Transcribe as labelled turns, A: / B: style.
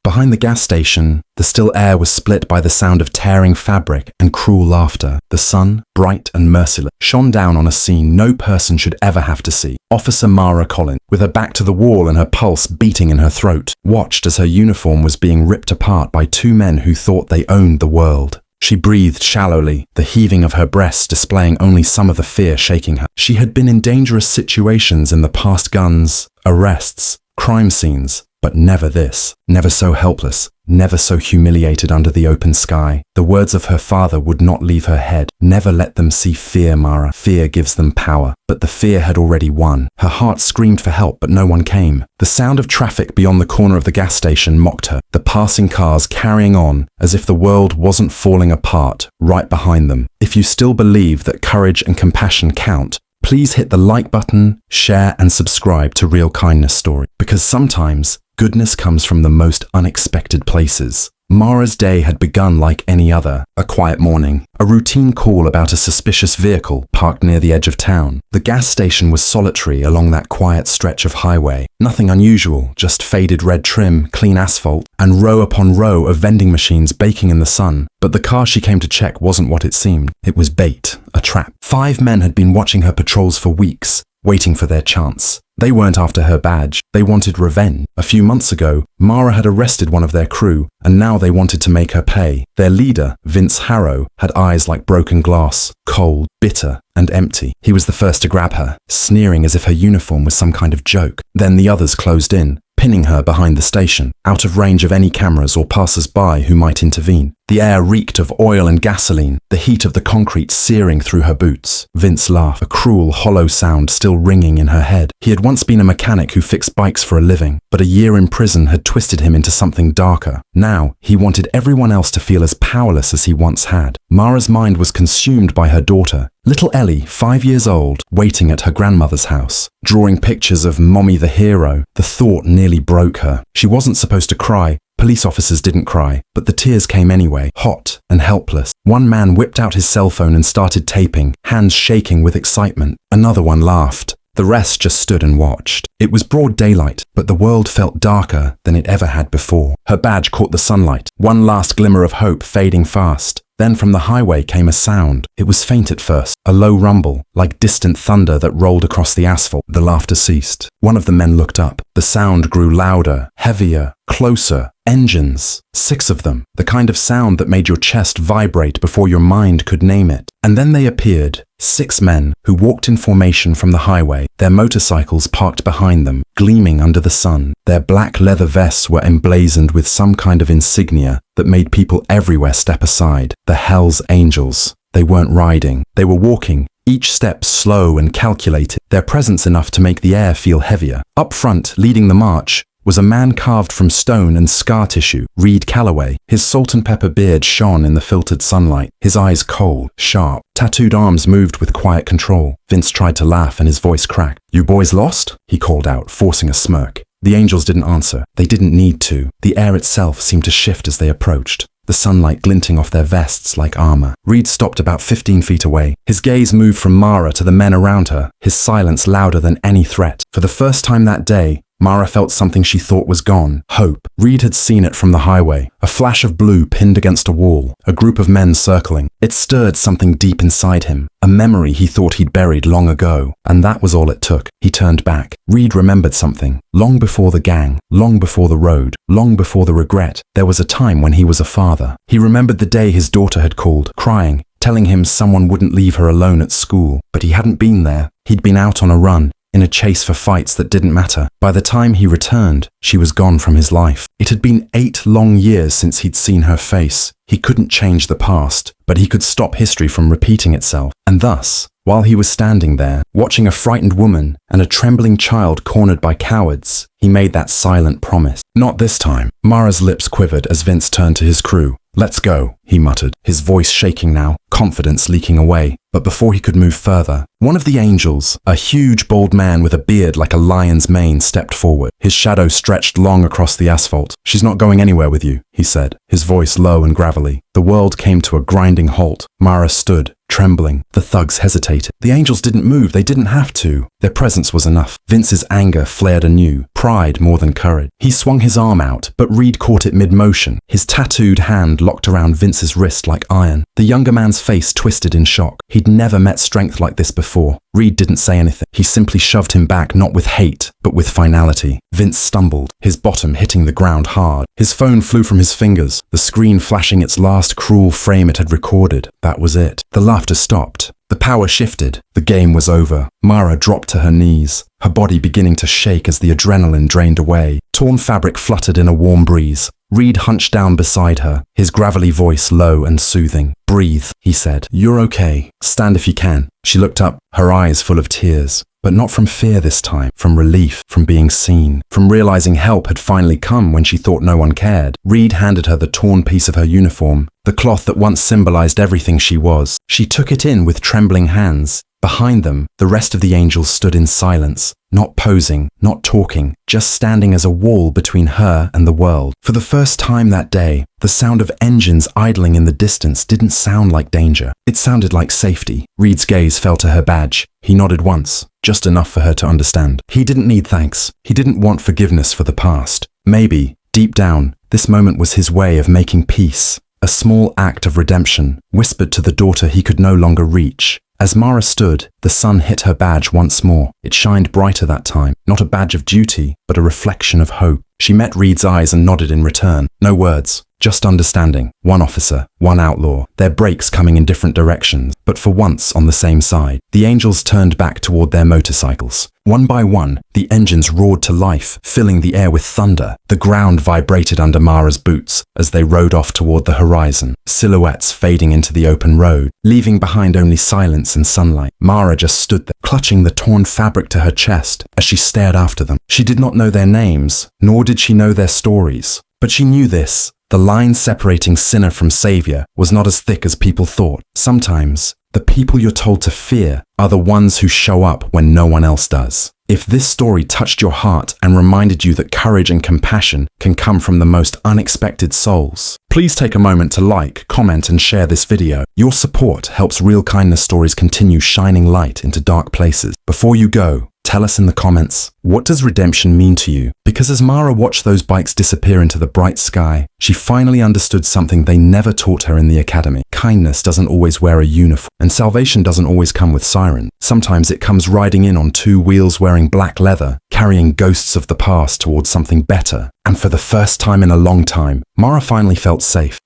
A: Behind the gas station, the still air was split by the sound of tearing fabric and cruel laughter. The sun, bright and merciless, shone down on a scene no person should ever have to see. Officer Mara Collins, with her back to the wall and her pulse beating in her throat, watched as her uniform was being ripped apart by two men who thought they owned the world. She breathed shallowly, the heaving of her breasts displaying only some of the fear shaking her. She had been in dangerous situations in the past, guns, arrests, crime scenes, but never this. Never so helpless, never so humiliated under the open sky. The words of her father would not leave her head. Never let them see fear, Mara. Fear gives them power. But the fear had already won. Her heart screamed for help, but no one came. The sound of traffic beyond the corner of the gas station mocked her, the passing cars carrying on as if the world wasn't falling apart right behind them. If you still believe that courage and compassion count, please hit the like button, share and subscribe to Real Kindness Story, because sometimes goodness comes from the most unexpected places. Mara's day had begun like any other. A quiet morning, a routine call about a suspicious vehicle parked near the edge of town. The gas station was solitary along that quiet stretch of highway. Nothing unusual, just faded red trim, clean asphalt, and row upon row of vending machines baking in the sun. But the car she came to check wasn't what it seemed. It was bait, a trap. 5 men had been watching her patrols for weeks, waiting for their chance. They weren't after her badge, they wanted revenge. A few months ago, Mara had arrested one of their crew, and now they wanted to make her pay. Their leader, Vince Harrow, had eyes like broken glass, cold, bitter, and empty. He was the first to grab her, sneering as if her uniform was some kind of joke. Then the others closed in, pinning her behind the station, out of range of any cameras or passers-by who might intervene. The air reeked of oil and gasoline, the heat of the concrete searing through her boots. Vince laughed, a cruel, hollow sound still ringing in her head. He had once been a mechanic who fixed bikes for a living, but a year in prison had twisted him into something darker. Now, he wanted everyone else to feel as powerless as he once had. Mara's mind was consumed by her daughter, little Ellie, 5 years old, waiting at her grandmother's house, drawing pictures of Mommy the hero. The thought nearly broke her. She wasn't supposed to cry. Police officers didn't cry, but the tears came anyway, hot and helpless. One man whipped out his cell phone and started taping, hands shaking with excitement. Another one laughed. The rest just stood and watched. It was broad daylight, but the world felt darker than it ever had before. Her badge caught the sunlight, one last glimmer of hope fading fast. Then from the highway came a sound. It was faint at first, a low rumble, like distant thunder that rolled across the asphalt. The laughter ceased. One of the men looked up. The sound grew louder, heavier, closer. Engines. 6 of them. The kind of sound that made your chest vibrate before your mind could name it. And then they appeared. 6 men who walked in formation from the highway, their motorcycles parked behind them, gleaming under the sun. Their black leather vests were emblazoned with some kind of insignia that made people everywhere step aside. The Hell's Angels. They weren't riding. They were walking, each step slow and calculated, their presence enough to make the air feel heavier. Up front, leading the march, was a man carved from stone and scar tissue, Reed Calloway. His salt and pepper beard shone in the filtered sunlight, his eyes cold, sharp. Tattooed arms moved with quiet control. Vince tried to laugh and his voice cracked. "You boys lost?" he called out, forcing a smirk. The angels didn't answer. They didn't need to. The air itself seemed to shift as they approached, the sunlight glinting off their vests like armor. Reed stopped about 15 feet away. His gaze moved from Mara to the men around her, his silence louder than any threat. For the first time that day, Mara felt something she thought was gone. Hope. Reed had seen it from the highway. A flash of blue pinned against a wall. A group of men circling. It stirred something deep inside him. A memory he thought he'd buried long ago. And that was all it took. He turned back. Reed remembered something. Long before the gang. Long before the road. Long before the regret. There was a time when he was a father. He remembered the day his daughter had called, crying, telling him someone wouldn't leave her alone at school. But he hadn't been there. He'd been out on a run, in a chase for fights that didn't matter. By the time he returned, she was gone from his life. It had been 8 long years since he'd seen her face. He couldn't change the past, but he could stop history from repeating itself. And thus, while he was standing there, watching a frightened woman and a trembling child cornered by cowards, he made that silent promise. Not this time. Mara's lips quivered as Vince turned to his crew. "Let's go," he muttered, his voice shaking now, confidence leaking away. But before he could move further, one of the angels, a huge bald man with a beard like a lion's mane, stepped forward. His shadow stretched long across the asphalt. "She's not going anywhere with you," he said, his voice low and gravelly. The world came to a grinding halt. Mara stood, trembling. The thugs hesitated. The angels didn't move, they didn't have to. Their presence was enough. Vince's anger flared anew, pride more than courage. He swung his arm out, but Reed caught it mid-motion. His tattooed hand locked around Vince's wrist like iron. The younger man's face twisted in shock. He'd never met strength like this before. Reed didn't say anything. He simply shoved him back, not with hate, but with finality. Vince stumbled, his bottom hitting the ground hard. His phone flew from his fingers, the screen flashing its last cruel frame it had recorded. That was it. The laughter stopped. The power shifted. The game was over. Mara dropped to her knees, her body beginning to shake as the adrenaline drained away. Torn fabric fluttered in a warm breeze. Reed hunched down beside her, his gravelly voice low and soothing. "Breathe," he said. "You're okay. Stand if you can." She looked up, her eyes full of tears. But not from fear this time, from relief, from being seen, from realizing help had finally come when she thought no one cared. Reed handed her the torn piece of her uniform, the cloth that once symbolized everything she was. She took it in with trembling hands. Behind them, the rest of the angels stood in silence, not posing, not talking, just standing as a wall between her and the world. For the first time that day, the sound of engines idling in the distance didn't sound like danger. It sounded like safety. Reed's gaze fell to her badge. He nodded once, just enough for her to understand. He didn't need thanks. He didn't want forgiveness for the past. Maybe, deep down, this moment was his way of making peace. A small act of redemption, whispered to the daughter he could no longer reach. As Mara stood, the sun hit her badge once more. It shined brighter that time, not a badge of duty, but a reflection of hope. She met Reed's eyes and nodded in return. No words, just understanding. One officer, one outlaw, their brakes coming in different directions, but for once on the same side. The angels turned back toward their motorcycles. One by one, the engines roared to life, filling the air with thunder. The ground vibrated under Mara's boots as they rode off toward the horizon, silhouettes fading into the open road, leaving behind only silence and sunlight. Mara just stood there, clutching the torn fabric to her chest as she stared after them. She did not know their names, nor did she know their stories. But she knew this. The line separating sinner from savior was not as thick as people thought. Sometimes, the people you're told to fear are the ones who show up when no one else does. If this story touched your heart and reminded you that courage and compassion can come from the most unexpected souls, please take a moment to like, comment, and share this video. Your support helps Real Kindness Stories continue shining light into dark places. Before you go, tell us in the comments, what does redemption mean to you? Because as Mara watched those bikes disappear into the bright sky, she finally understood something they never taught her in the academy. Kindness doesn't always wear a uniform, and salvation doesn't always come with sirens. Sometimes it comes riding in on two wheels wearing black leather, carrying ghosts of the past towards something better. And for the first time in a long time, Mara finally felt safe.